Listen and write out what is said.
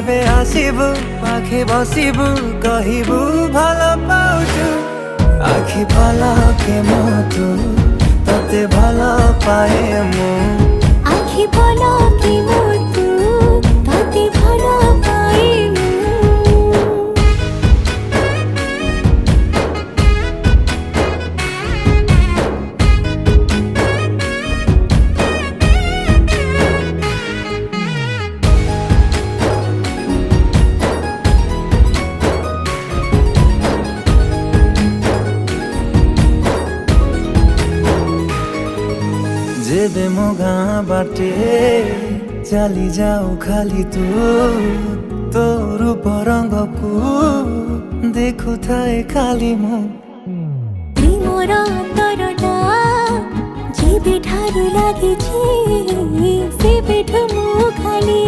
যেবে আসিবু পাখে বসিবু কহিবু ভাল পাউছু আখি পলকে মতু ততে ভাল পায়ে মু আখি পলকে মতু ততে ভাল পায়ে মু जेबे मो गाँ बाटे चली जाऊ खाली तू तो रूप रंग को देखु थाए खाली मु प्रेमर अंतरटा जेबे ठारू लागिछि सेबेठु मु खाली